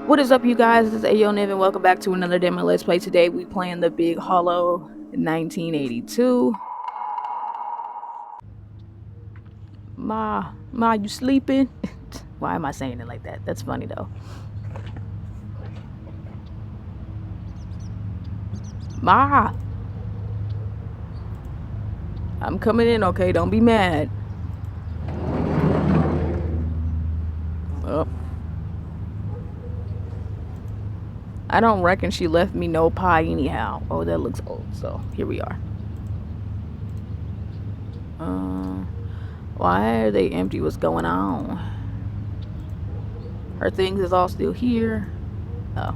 What is up, you guys? This is Ayo Niv, and welcome back to another day of my Let's Play. Today we playing the Big Hollow 1982. Ma, you sleeping? Why am I saying it like that? That's funny though. Ma, I'm coming in, okay? Don't be mad. Oh. I don't reckon she left me no pie anyhow. Oh, that looks old, so here we are. Why are they empty? What's going on? Her things is all still here. Oh.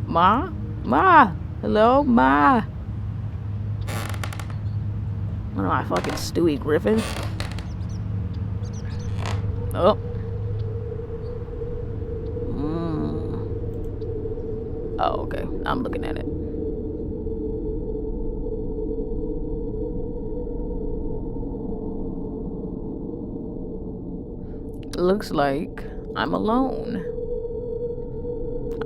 Ma? Hello, Ma? What am I, fucking Stewie Griffin? Oh. Oh, okay. I'm looking at it. Looks like I'm alone.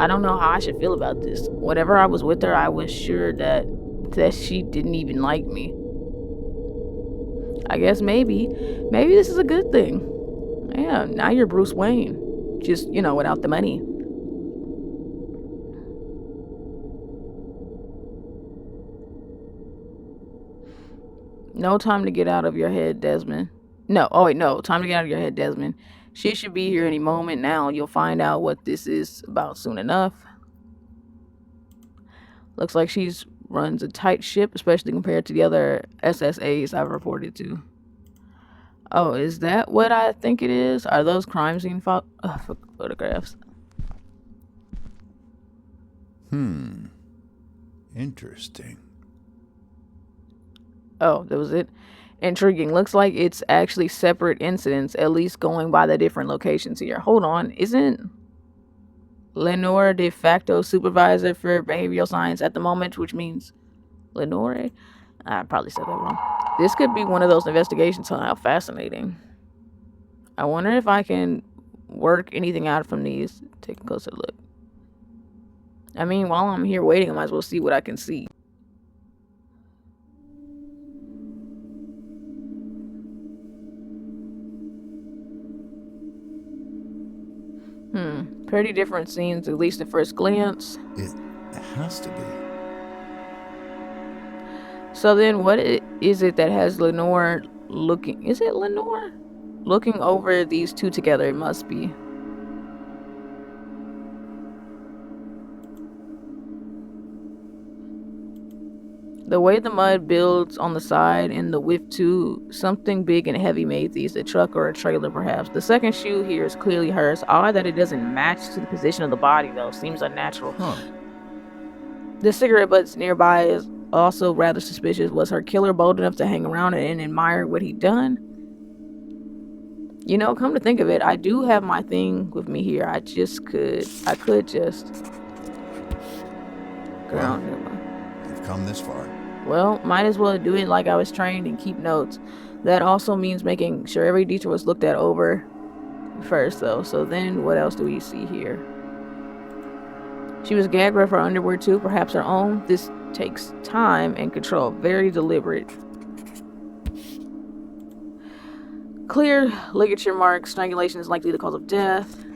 I don't know how I should feel about this. Whenever I was with her, I was sure that she didn't even like me. I guess maybe this is a good thing. Yeah, now you're Bruce Wayne. Just, without the money. No time to get out of your head, Desmond. No, time to get out of your head, Desmond. She should be here any moment now. You'll find out what this is about soon enough. Looks like she's runs a tight ship, especially compared to the other SSAs I've reported to. Oh, is that what I think it is? Are those crime scene photographs? Interesting. Oh, that was it? Intriguing. Looks like it's actually separate incidents, at least going by the different locations here. Hold on, isn't Lenore de facto supervisor for behavioral science at the moment, which means Lenore? I probably said that wrong. This could be one of those investigations, huh? How fascinating. I wonder if I can work anything out from these. Take a closer look. I mean, while I'm here waiting, I might as well see what I can see. Pretty different scenes, at least at first glance. It has to be. So then what is it that has Lenore looking... Is it Lenore? Looking over these two together, it must be. The way the mud builds on the side and the width too, something big and heavy made these, a truck or a trailer perhaps. The second shoe here is clearly hers. Odd that it doesn't match to the position of the body though, seems unnatural. The cigarette butts nearby is also rather suspicious. Was her killer bold enough to hang around and admire what he'd done? Come to think of it, I do have my thing with me here. I could just Well, you've come this far. Well, might as well do it like I was trained and keep notes. That also means making sure every detail was looked at over first, though. So then, what else do we see here? She was gagged with her underwear, too, perhaps her own. This takes time and control. Very deliberate. Clear ligature marks. Strangulation is likely the cause of death.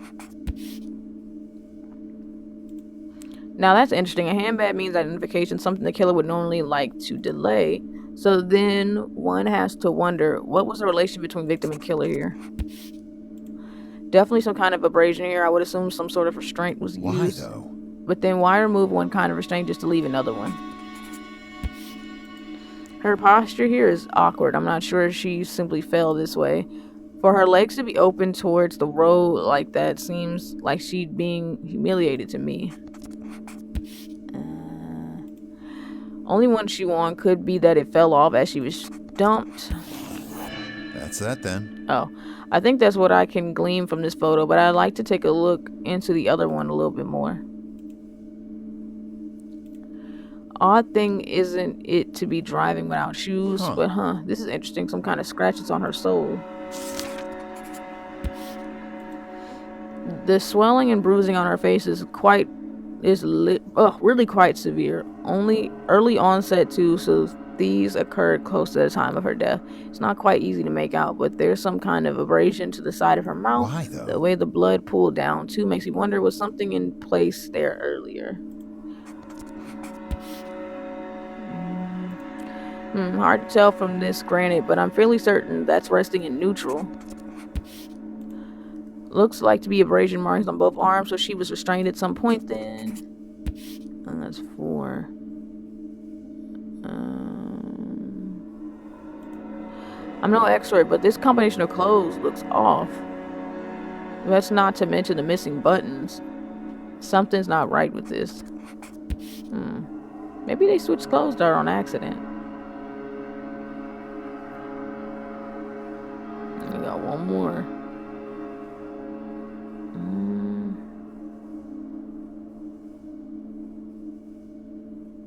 Now that's interesting. A handbag means identification, something the killer would normally like to delay. So then one has to wonder, what was the relation between victim and killer here? Definitely some kind of abrasion here. I would assume some sort of restraint was used. Why though? But then why remove one kind of restraint just to leave another one? Her posture here is awkward. I'm not sure if she simply fell this way. For her legs to be open towards the road like that seems like she'd being humiliated to me. Only one shoe on could be that it fell off as she was dumped. That's that then. Oh, I think that's what I can glean from this photo, but I'd like to take a look into the other one a little bit more. Odd thing isn't it to be driving without shoes, but this is interesting. Some kind of scratches on her sole. The swelling and bruising on her face is really quite severe. Only early onset too, so these occurred close to the time of her death. It's not quite easy to make out, but there's some kind of abrasion to the side of her mouth. Why, though? The way the blood pooled down too makes me wonder, was something in place there earlier? Hard to tell from this, granted, but I'm fairly certain that's resting in neutral. Looks like to be abrasion marks on both arms, so she was restrained at some point then. And that's 4. I'm no expert, but this combination of clothes looks off. That's not to mention the missing buttons. Something's not right with this. Maybe they switched clothes there on accident. We got one more.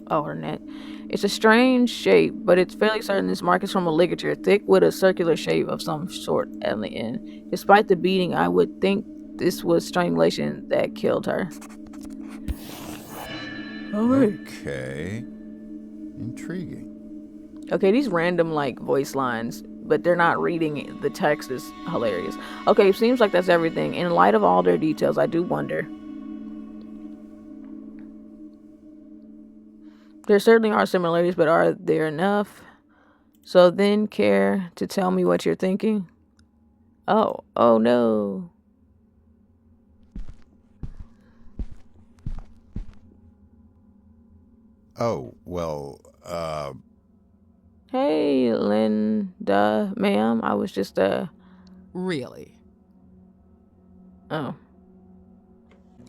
Oh, her neck. It's a strange shape, but it's fairly certain this mark is from a ligature, thick with a circular shape of some sort at the end. Despite the beating, I would think this was strangulation that killed her. Alright. Okay. Intriguing. Okay, these random, voice lines, but they're not reading it. The text is hilarious. Okay, seems like that's everything. In light of all their details, I do wonder. There certainly are similarities, but are there enough? So then, care to tell me what you're thinking? Oh no. Oh, well, Hey, Linda, ma'am. I was just, Really? Oh.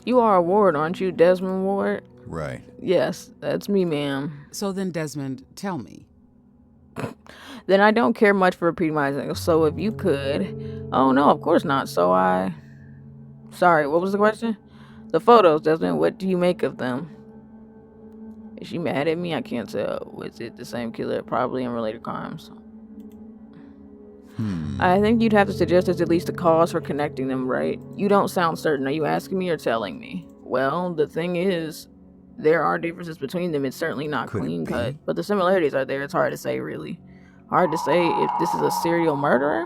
You are Ward, aren't you, Desmond Ward? right. Yes, that's me, ma'am. So then, Desmond, tell me. Then I don't care much for repeating myself, so if you could... Oh, no, of course not. Sorry, what was the question? The photos, Desmond, what do you make of them? Is she mad at me? I can't tell. Was it the same killer? Probably in related crimes. I think you'd have to suggest there's at least a cause for connecting them, right? You don't sound certain. Are you asking me or telling me? Well, the thing is, there are differences between them. It's certainly not Could it clean cut, be? but the similarities are there. It's hard to say, really. Hard to say if this is a serial murderer.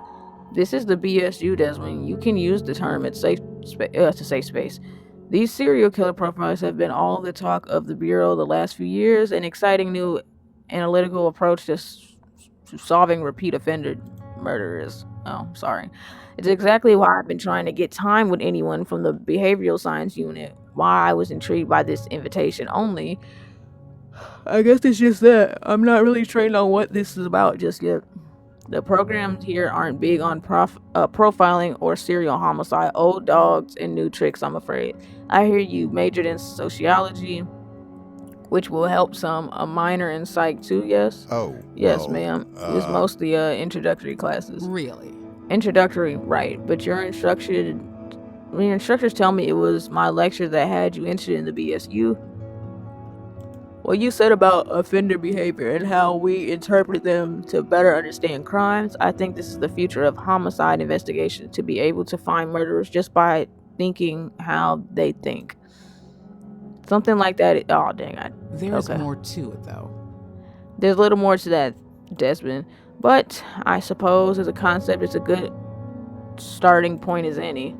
This is the BSU, Desmond. You can use the term at to save space. These serial killer profiles have been all the talk of the Bureau the last few years, an exciting new analytical approach to solving repeat offender murderers. Oh, sorry. It's exactly why I've been trying to get time with anyone from the behavioral science unit. Why I was intrigued by this invitation. Only, I guess it's just that I'm not really trained on what this is about just yet. The programs here aren't big on profiling or serial homicide. Old dogs and new tricks, I'm afraid. I hear you majored in sociology, which will help some. A minor in psych too, yes? Oh, Yes, well, ma'am. It's mostly introductory classes. Really? Introductory, right. But your instructors tell me it was my lecture that had you interested in the BSU. What you said about offender behavior and how we interpret them to better understand crimes, I think this is the future of homicide investigation, to be able to find murderers just by thinking how they think. Something like that. Oh, dang. There's okay. more to it, though. There's a little more to that, Desmond. But I suppose as a concept, it's a good starting point as any.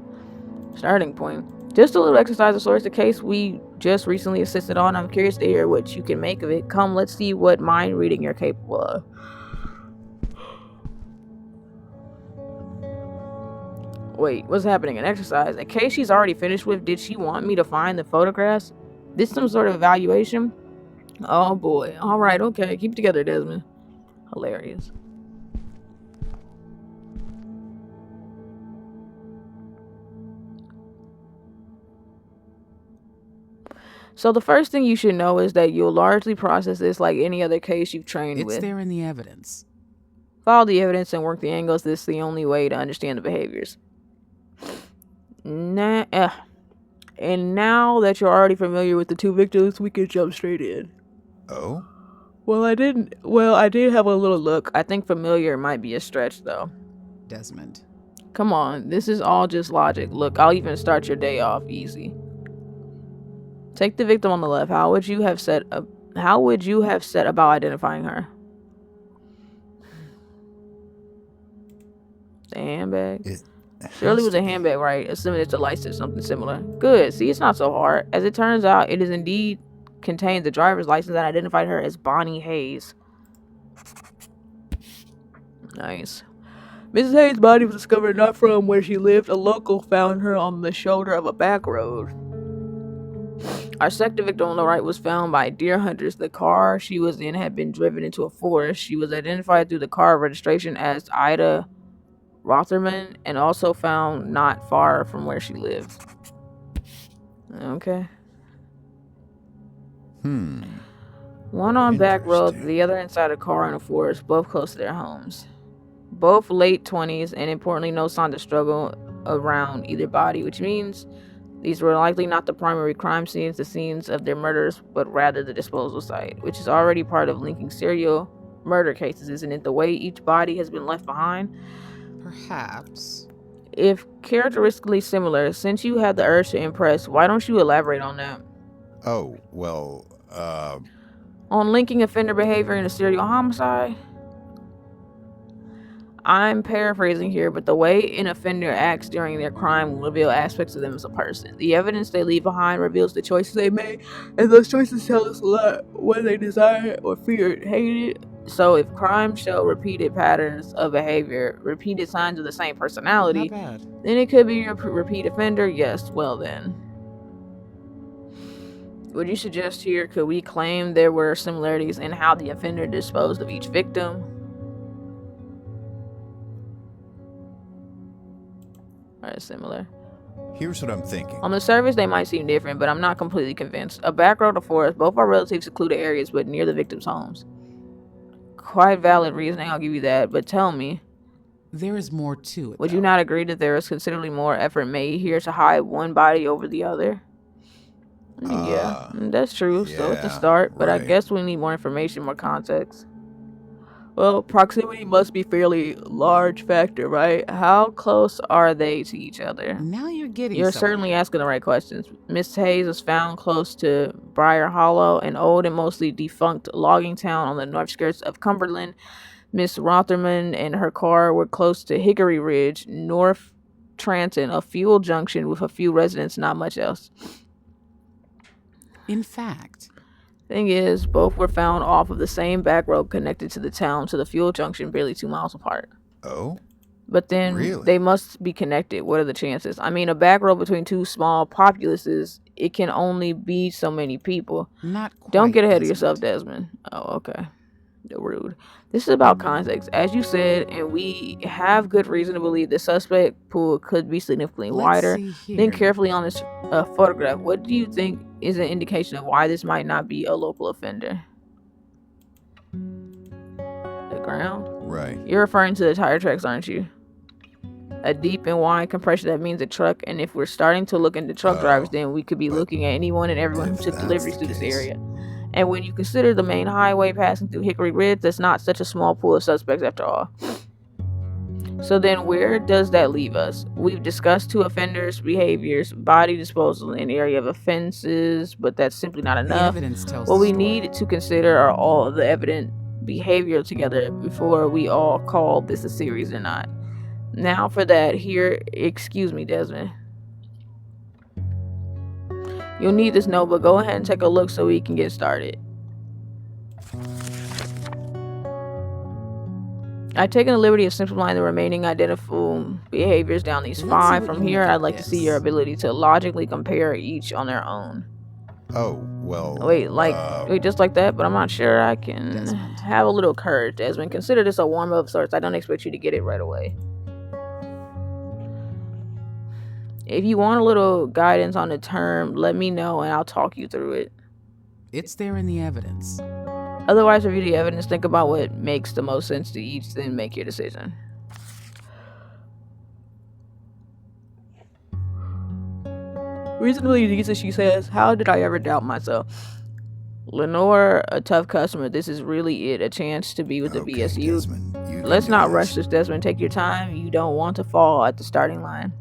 Starting point. Just a little exercise of sorts, the case we just recently assisted on. I'm curious to hear what you can make of it. Come, let's see what mind reading you're capable of. Wait, what's happening? An exercise? A case she's already finished with? Did she want me to find the photographs? This some sort of evaluation? Oh boy. Alright, okay. Keep it together, Desmond. Hilarious. So the first thing you should know is that you'll largely process this like any other case you've trained with. It's there in the evidence. Follow the evidence and work the angles. This is the only way to understand the behaviors. And now that you're already familiar with the two victims, we can jump straight in. Oh? Well, I did have a little look. I think familiar might be a stretch, though. Desmond. Come on, this is all just logic. Look, I'll even start your day off easy. Take the victim on the left. How would you have set about identifying her? The handbag? It Surely it has was to a be. handbag, right? Assuming it's a license, something similar. Good. See, it's not so hard. As it turns out, it is indeed contained the driver's license that identified her as Bonnie Hayes. Nice. Mrs. Hayes' body was discovered not from where she lived. A local found her on the shoulder of a back road. Our second victim on the right was found by deer hunters. The car she was in had been driven into a forest. She was identified through the car registration as Ida Rotherman and also found not far from where she lived. Okay. One on back road, Interesting. the other inside a car in a forest, both close to their homes. Both late 20s, and importantly, no signs of struggle around either body, which means these were likely not the primary crime scenes, the scenes of their murders, but rather the disposal site, which is already part of linking serial murder cases, isn't it? The way each body has been left behind. Perhaps. If characteristically similar, since you had the urge to impress, why don't you elaborate on that? Oh, well, On linking offender behavior in a serial homicide? I'm paraphrasing here, but the way an offender acts during their crime will reveal aspects of them as a person. The evidence they leave behind reveals the choices they made, and those choices tell us a lot, what they desired or feared, hated. So if crime show repeated patterns of behavior, repeated signs of the same personality, Not bad. then it could be a repeat offender. Yes, well then. Would you suggest here, could we claim there were similarities in how the offender disposed of each victim? Alright, similar. here's what I'm thinking. On the surface, they might seem different, but I'm not completely convinced. A back road or forest, both are relatively secluded areas, but near the victims' homes. Quite valid reasoning, I'll give you that, but tell me, There is more to it. would you though. not agree that there is considerably more effort made here to hide one body over the other? Yeah, that's true. So it's a yeah, start, but I right. guess we need more information, more context. Well, proximity must be fairly large factor, right? How close are they to each other? Now you're getting You're somewhere. certainly asking the right questions. Miss Hayes was found close to Briar Hollow, an old and mostly defunct logging town on the north skirts of Cumberland. Miss Rotherman and her car were close to Hickory Ridge, North Tranton, a fuel junction with a few residents, not much else. In fact, Thing is, both were found off of the same back road connected to the town to the fuel junction, barely 2 miles apart. Oh? But then Really? they must be connected. What are the chances? I mean, a back road between two small populaces, it can only be so many people. not quite. Don't get ahead of Desmond. yourself, Desmond. Oh, okay. Rude. This is about context. As you said, and we have good reason to believe the suspect pool could be significantly Let's wider. see here. Think carefully on this photograph. What do you think is an indication of why this might not be a local offender? The ground? Right. You're referring to the tire tracks, aren't you? A deep and wide compression, that means a truck. And if we're starting to look into truck Oh, drivers, then we could be but looking at anyone and everyone who if took that's deliveries the through this case- area. And when you consider the main highway passing through Hickory Ridge, that's not such a small pool of suspects after all. So then where does that leave us? We've discussed two offenders' behaviors, body disposal in area of offenses, but that's simply not The enough. evidence tells What the we story. need to consider are all of the evident behavior together before we all call this a series or not. Now for that, here, excuse me, Desmond. You'll need this notebook. Go ahead and take a look so we can get started. I've taken the liberty of simplifying the remaining identifiable behaviors down these Let's see 5. what From you here, make I'd of like to see your this. ability to logically compare each on their own. Oh, well. Wait, just like that? But I'm not sure I can Desmond. have a little courage, Desmond. Consider this a warm-up of sorts. I don't expect you to get it right away. If you want a little guidance on the term, let me know and I'll talk you through it. It's there in the evidence. Otherwise, review the evidence, think about what makes the most sense to each, then make your decision. Reasonably decent, she says. How did I ever doubt myself? Lenore, a tough customer. This is really it. A chance to be with the Okay, BSU. Desmond, you can Let's do not rush this, Desmond. Take your time. You don't want to fall at the starting line.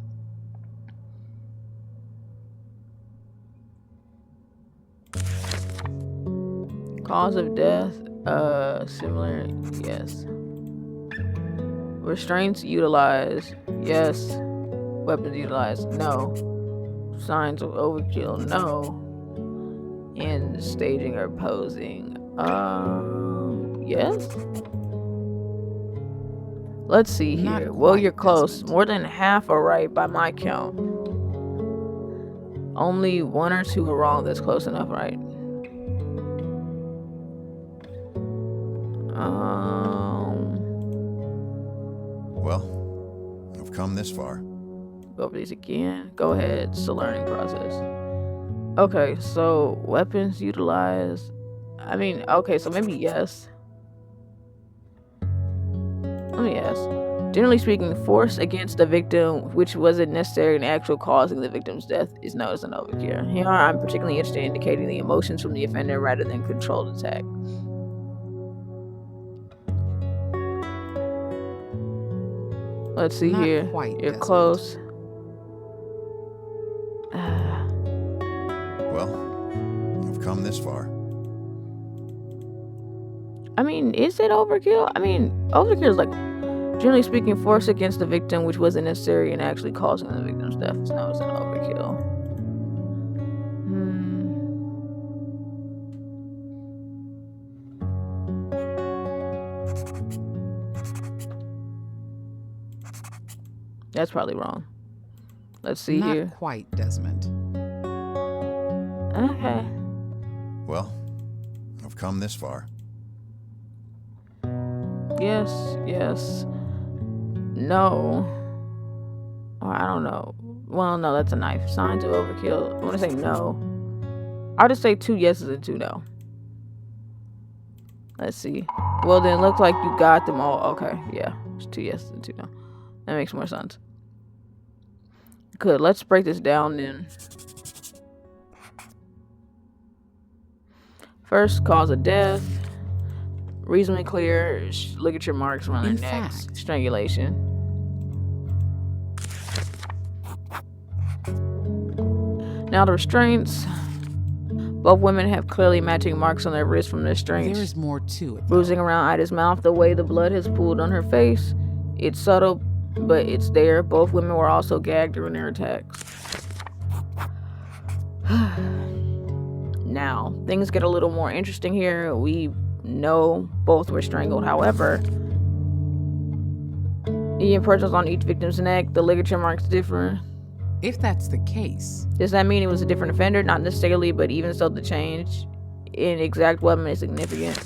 Cause of death, similar, yes. Restraints utilized, yes. Weapons utilized, no. Signs of overkill, no. And staging or posing, yes. Let's see Not here. Well, quite, you're close. Desmond. More than half are right by my count. Only one or two are wrong. That's close enough, right? Well, I've come this far. Go over these again. Go ahead. It's a learning process. Okay, so weapons utilized. I mean, okay, so maybe yes. Let me ask. Generally speaking, force against the victim, which wasn't necessarily an actual causing the victim's death, is known as an overkill. Here, I'm particularly interested in indicating the emotions from the offender rather than controlled attack. Let's see Not here. quite, You're Desmond. close. Well, I've come this far. I mean, is it overkill? I mean, overkill is like, generally speaking, force against the victim, which wasn't necessary in actually causing the victim's death, is known as an overkill. That's probably wrong. Let's see Not here. quite, Desmond. Okay. Well, I've come this far. Yes, yes. No. Or I don't know. Well, no, that's a knife. Signs of overkill. I want to say no. I'll just say 2 yeses and 2 no. Let's see. Well, then it looks like you got them all. Okay, yeah. It's 2 yeses and 2 no. That makes more sense. Good. Let's break this down then. First, cause of death. Reasonably clear. Ligature marks around the In neck. fact. Strangulation. Now the restraints. Both women have clearly matching marks on their wrists from the There restraints. is more to it. though. Bruising around Ida's mouth, the way the blood has pooled on her face. It's subtle, but it's there. Both women were also gagged during their attacks. Now, things get a little more interesting here. We know both were strangled. However, the impressions on each victim's neck, the ligature marks differ. If that's the case, Does that mean it was a different offender? Not necessarily, but even so, the change in exact weapon is significant.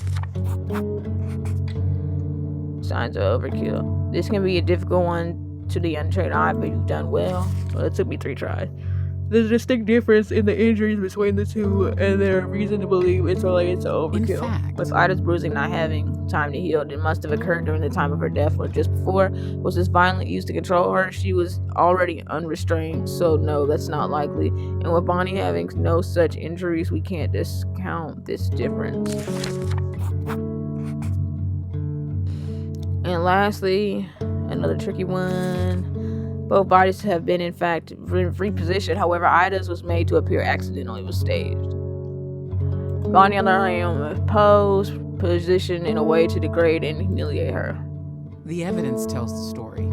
Signs of overkill. This can be a difficult one to the untrained eye, but you've done well. Well, it took me 3 tries. There's a distinct difference in the injuries between the two, and there's reason to believe it's related to overkill. In fact. With Ida's bruising not having time to heal, it must have occurred during the time of her death or just before. Was this violent used to control her? She was already unrestrained, so no, that's not likely. And with Bonnie having no such injuries, we can't discount this difference. And lastly, another tricky one. Both bodies have been, in fact, repositioned. However, Ida's was made to appear accidental. It was staged. Bonnie, on the other hand, was posed, positioned in a way to degrade and humiliate her. the evidence tells the story.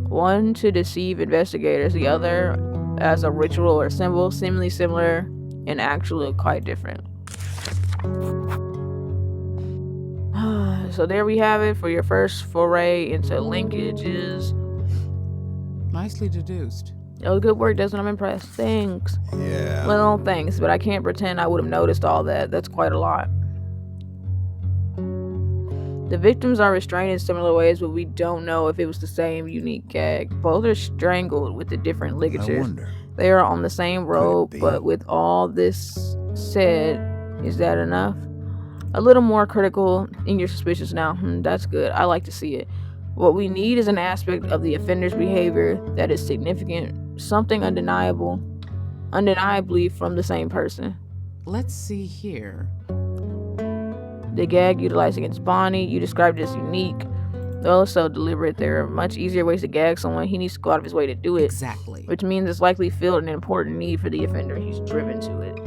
One to deceive investigators, the other as a ritual or symbol, seemingly similar and actually quite different. So there we have it for your first foray into linkages. Nicely deduced. It was good work, Desmond. I'm impressed. Thanks. Yeah. Well, thanks, but I can't pretend I would have noticed all that. That's quite a lot. The victims are restrained in similar ways, but we don't know if it was the same unique gag. Both are strangled with the different I ligatures. wonder. They are on the same rope, be? but with all this said, is that enough? A little more critical in your suspicions now. That's good. I like to see it. What we need is an aspect of the offender's behavior that is significant, something undeniably from the same person. Let's see here. The gag utilized against Bonnie, you described it as unique, also deliberate. There are much easier ways to gag someone. He needs to go out of his way to do it. Exactly. Which means it's likely filled an important need for the offender. He's driven to it.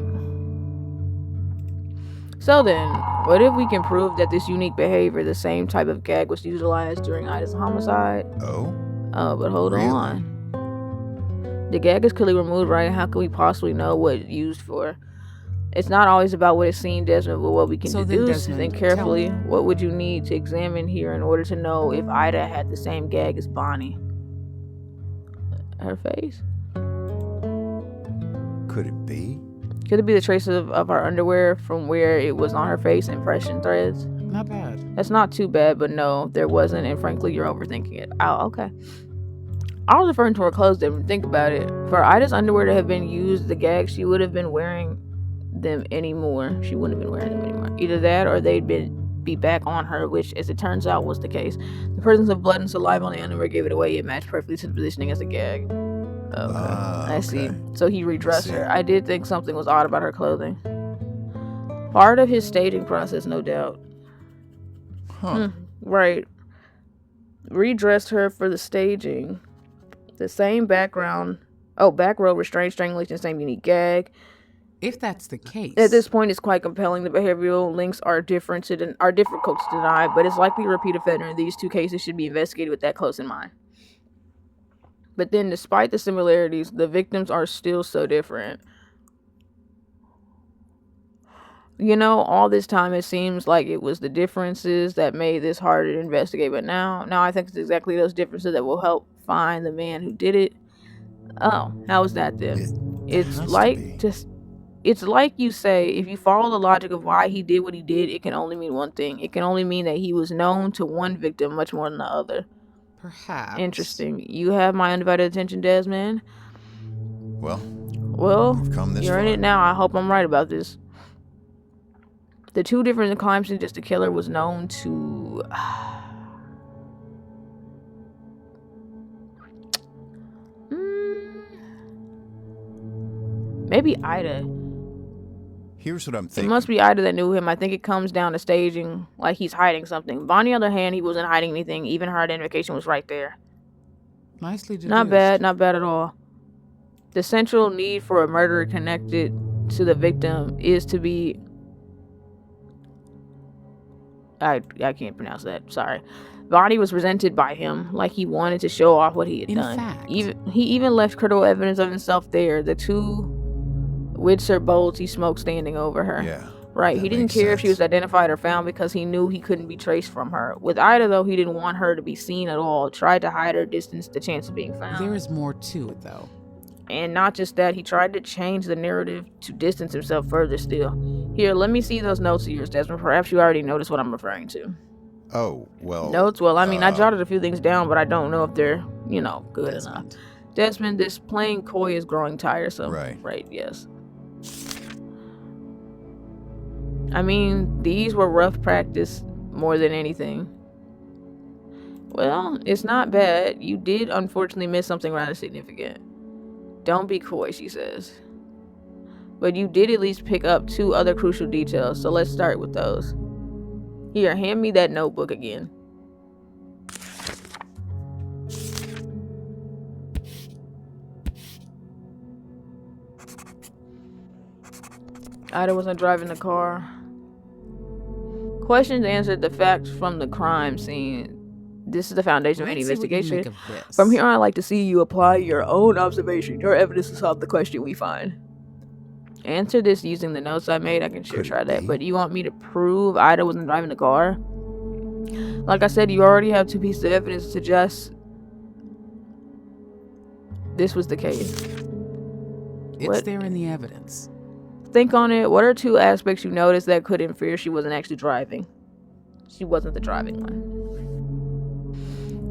So then, what if we can prove that this unique behavior, the same type of gag, was utilized during Ida's homicide? Oh? But hold Really? on. The gag is clearly removed, right? How can we possibly know what it's used for? It's not always about what is seen, Desmond, but what we can So then, deduce. Desmond, Think tell carefully. me. What would you need to examine here in order to know if Ida had the same gag as Bonnie? Her face? Could it be? Could it be the traces of her underwear from where it was on her face, impression threads? Not bad. That's not too bad, but no, there wasn't, and frankly, you're overthinking it. Oh, okay. I was referring to her clothes, then think about it. For Ida's underwear to have been used, the gag, she would have been wearing them anymore. She wouldn't have been wearing them anymore. Either that or they'd be back on her, which, as it turns out, was the case. The presence of blood and saliva on the underwear gave it away. It matched perfectly to the positioning as a gag. Okay. I see. Okay. So he redressed I see. her. I did think something was odd about her clothing. Part of his staging process, no doubt. Huh. Right. Redressed her for the staging. The same background. Oh, back row, restraint, strangulation, same unique gag. If that's the case, At this point, it's quite compelling. The behavioral links are difficult to deny, but it's likely a repeat offender, and these two cases should be investigated with that close in mind. But then, despite the similarities, the victims are still so different. You know, all this time it seems like it was the differences that made this harder to investigate, but now I think it's exactly those differences that will help find the man who did it. Oh, how is that then? It's has to like be. it's like you say, if you follow the logic of why he did what he did, it can only mean one thing. It can only mean that he was known to one victim much more than the other. perhaps. Interesting. You have my undivided attention, Desmond. Well, Well, we've come this you're in far. it now. I hope I'm right about this. The two different crimes and just the killer was known to... Maybe Ida. Here's what I'm It thinking. must be Ida that knew him. I think it comes down to staging, like he's hiding something. Bonnie, on the other hand, he wasn't hiding anything. Even her identification was right there. Nicely deduced. Not bad at all. The central need for a murderer connected to the victim is to be... I can't pronounce that. Sorry. Bonnie was presented by him like he wanted to show off what he had In done. fact. He even left critical evidence of himself there. The two Windsor bowls he smoked standing over her. Yeah. Right. that He didn't makes care if she sense. was identified or found because he knew he couldn't be traced from her. With Ida, though, he didn't want her to be seen at all. Tried to hide her, distance the chance of being found. There is more to it, though. And not just that, he tried to change the narrative to distance himself further still. Here, let me see those notes of yours, Desmond. Perhaps you already noticed what I'm referring to. Oh, well. Notes? Well, I mean, I uh, jotted a few things down, but I don't know if they're, good enough. Desmond. Desmond, this playing coy is growing tiresome. Right. Right, yes. I mean, these were rough practice more than anything. Well, it's not bad. You did unfortunately miss something rather significant. Don't be coy, she says. But you did at least pick up two other crucial details, so let's start with those. Here, hand me that notebook again. Ida wasn't driving the car. Questions answered, the facts from the crime scene. This is the foundation of any Let's see what you investigation. make of this. From here on, I'd like to see you apply your own observation, your evidence to solve the question we find. Answer this using the notes I made. I can sure Could it try that. be? But you want me to prove Ida wasn't driving the car? Like I said, you already have two pieces of evidence to suggest this was the case. It's what- there in the evidence. Think on it. What are two aspects you noticed that could infer she wasn't actually driving? She wasn't the driving one.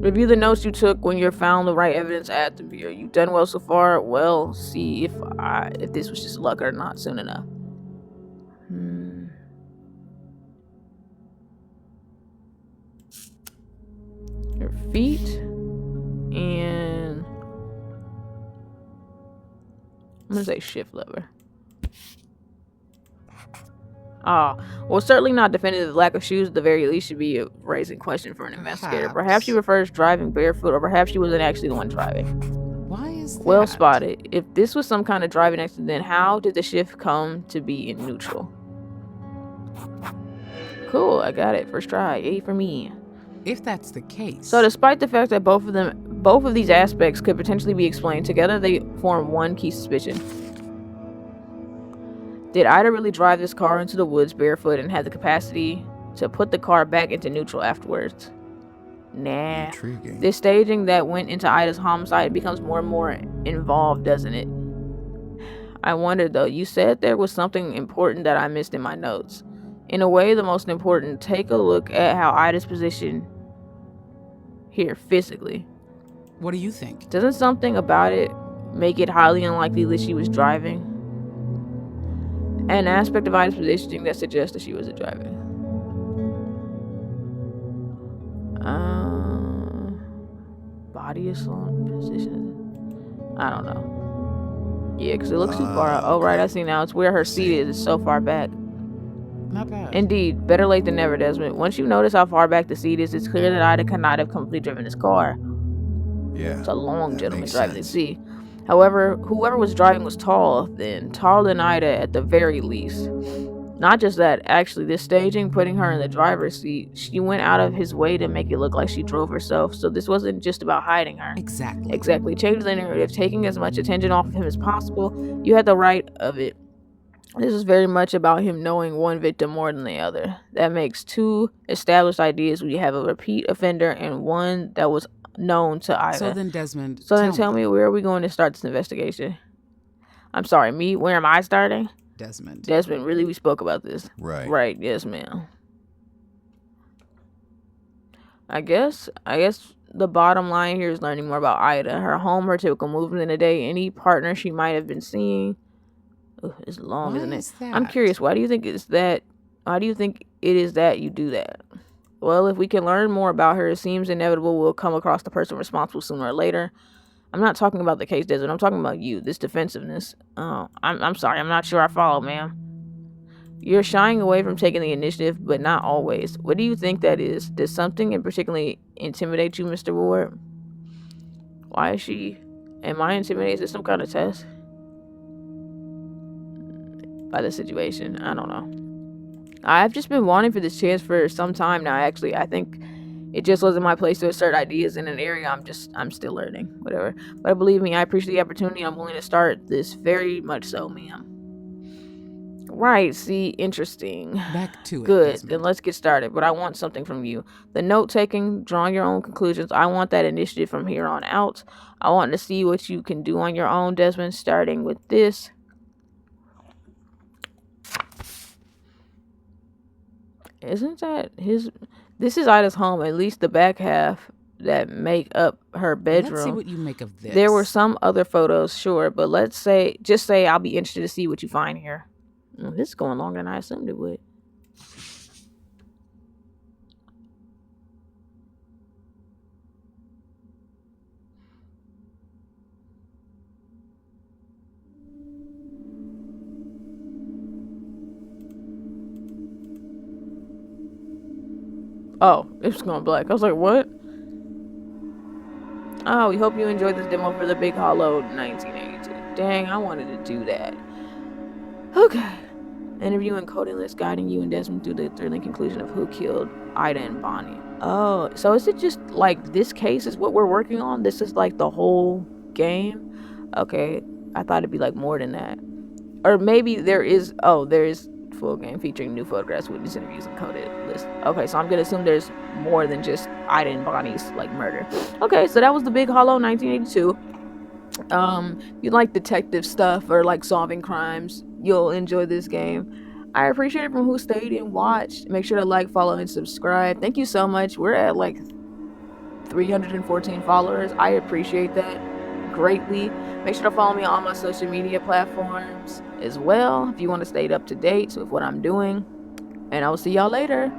Review the notes you took when you found the right evidence at the bureau. You've done well so far. Well, see if this was just luck or not soon enough. Her feet and I'm gonna say shift lever. Ah, well, certainly not definitive. Lack of shoes, at the very least, should be a raising question for an investigator. Perhaps she prefers driving barefoot, or perhaps she wasn't actually the one driving. Why is that? Well spotted. If this was some kind of driving accident, how did the shift come to be in neutral? Cool, I got it. First try. Yay for me. If that's the case. So despite the fact that both of these aspects could potentially be explained together, they form one key suspicion. Did Ida really drive this car into the woods barefoot and had the capacity to put the car back into neutral afterwards? Nah. Intriguing. The staging that went into Ida's homicide becomes more and more involved, doesn't it? I wonder though, you said there was something important that I missed in my notes. In a way, the most important. Take a look at how Ida's position here physically. What do you think? Doesn't something about it make it highly unlikely that she was driving? An aspect of Ida's positioning that suggests that she wasn't driving. Body is slump position. I don't know. Yeah, because it looks too far out. Oh, right, I see now. It's where her seat is. It's so far back. Not bad. Indeed, better late than never, Desmond. Once you notice how far back the seat is, it's clear that Ida cannot have completely driven this car. Yeah. It's a long that gentleman makes driving the sense. seat. However, whoever was driving was tall, then taller than Ida at the very least. Not just that, actually, this staging, putting her in the driver's seat, she went out of his way to make it look like she drove herself, so this wasn't just about hiding her. Exactly. Change the narrative, taking as much attention off of him as possible. You had the right of it. This is very much about him knowing one victim more than the other. That makes two established ideas when you have a repeat offender and one that was known to Ida. So then, Desmond, tell me, where are we going to start this investigation? I'm sorry, me? Where am I starting? Desmond, really? We spoke about this. Right. Right, yes, ma'am. I guess the bottom line here is learning more about Ida, her home, her typical movement in the day, any partner she might have been seeing. Ugh, it's long, Why isn't it? is that? I'm curious, why do you think it is that you do that? Well, if we can learn more about her, it seems inevitable we'll come across the person responsible sooner or later. I'm not talking about the case, Desmond. I'm talking about you, this defensiveness. I'm sorry, I'm not sure I follow, ma'am. You're shying away from taking the initiative, but not always. What do you think that is? Does something in particular intimidate you, Mr. Ward? Why is she... Am I intimidated? Is this some kind of test? By the situation? I don't know. I've just been wanting for this chance for some time now, actually. I think it just wasn't my place to assert ideas in an area I'm still learning. Whatever. But believe me, I appreciate the opportunity. I'm willing to start this very much so, ma'am. Right, see, interesting. Back to it. Good, Desmond. then let's get started. But I want something from you. The note-taking, drawing your own conclusions, I want that initiative from here on out. I want to see what you can do on your own, Desmond, starting with this. Isn't that his... This is Ida's home, at least the back half that make up her bedroom. Let's see what you make of this. There were some other photos, sure, but just say I'll be interested to see what you find here. This is going longer than I assumed it would. Oh, it's going black. I was like, what? Oh, we hope you enjoyed this demo for the Big Hollow 1982. Dang, I wanted to do that. Okay. Interviewing coding list guiding you and Desmond through the thrilling conclusion of who killed Ida and Bonnie. Oh, so is it just like this case is what we're working on? This is like the whole game? Okay, I thought it'd be like more than that. Or maybe there is full game featuring new photographs, witness interviews, and coded list. Okay, so I'm gonna assume there's more than just Ida and Bonnie's like murder. Okay, so that was the Big Hollow 1982. If you like detective stuff or like solving crimes, you'll enjoy this game. I appreciate it from who stayed and watched. Make sure to like, follow, and subscribe. Thank you so much. We're at like 314 followers. I appreciate that greatly. Make sure to follow me on all my social media platforms as well if you want to stay up to date with what I'm doing. And I will see y'all later.